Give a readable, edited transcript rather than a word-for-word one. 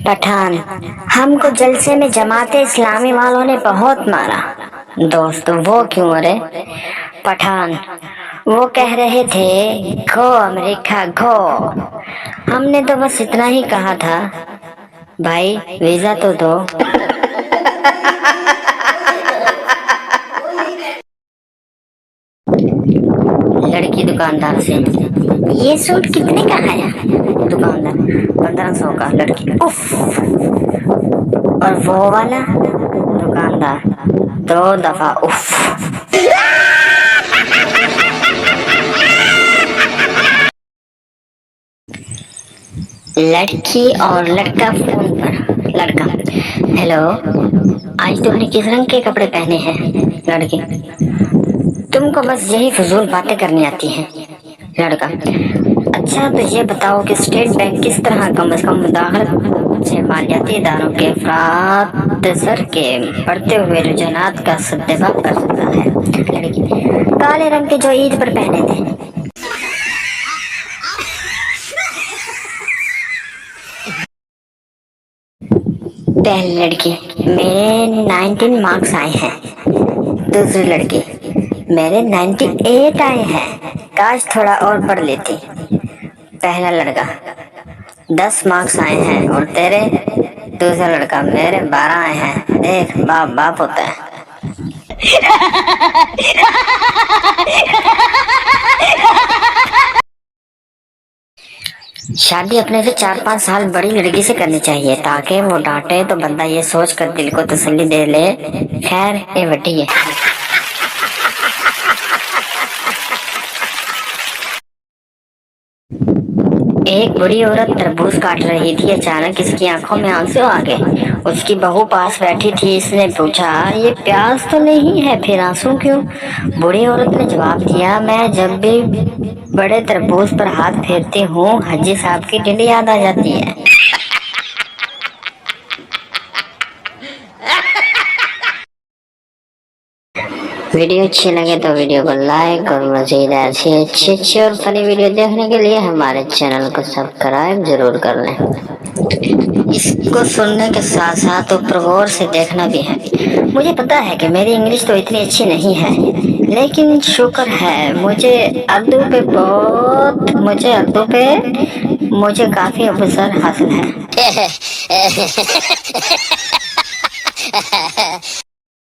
पठान, हमको जलसे में जमाते इस्लामी वालों ने बहुत मारा। दोस्त, वो क्यों मरे? पठान, वो कह रहे थे गो अमेरिका गो। हमने तो बस इतना ही कहा था, भाई वीजा तो दो। लड़की दुकानदार से, ये सूट कितने का है? दुकानदार, 1500 का। लड़की, उफ। और वो वाला? दुकानदार, 2 दफा उफ। लड़की और लड़का फोन पर। लड़का, हेलो, आज तुमने किस रंग के कपड़े पहने हैं? लड़की, तुमको बस यही फजूल बातें करनी आती हैं। लड़का, अच्छा तो ये बताओ कि स्टेट बैंक किस तरह कम अज कम मुदाखलत से मालियाती इदारों के अफराद सर के बढ़ते हुए रुझानात का सद्देबाब कर सकता है? लड़की, काले रंग के जो ईद पर पहने थे। पहली लड़की, मेरे 19 मार्क्स आए हैं। दूसरी लड़की, मेरे 98 आए हैं, काश थोड़ा और पढ़ लेती। पहला लड़का, 10 मार्क्स आए हैं और तेरे? दूसरा लड़का, मेरे 12 आए हैं। देख, बाप बाप होता है। शादी अपने से 4-5 साल बड़ी लड़की से करनी चाहिए ताकि वो डांटे तो बंदा ये सोच कर दिल को तसल्ली दे ले, खैर ये वड्डी है। एक बूढ़ी औरत तरबूज काट रही थी, अचानक इसकी आंखों में आंसू आ गए। उसकी बहू पास बैठी थी, इसने पूछा, ये प्यास तो नहीं है, फिर आंसू क्यों? बूढ़ी औरत ने जवाब दिया, मैं जब भी बड़े तरबूज पर हाथ फेरती हूँ हाजी साहब की डिंडी याद आ जाती है। वीडियो अच्छी लगे तो वीडियो को लाइक और मजीद ऐसी अच्छी और फनी वीडियो देखने के लिए हमारे चैनल को सब्सक्राइब जरूर कर लें। इसको सुनने के साथ साथ ऊपर गौर से देखना भी है। मुझे पता है कि मेरी इंग्लिश तो इतनी अच्छी नहीं है, लेकिन शुक्र है मुझे उर्दू पे काफी अवसर हासिल है।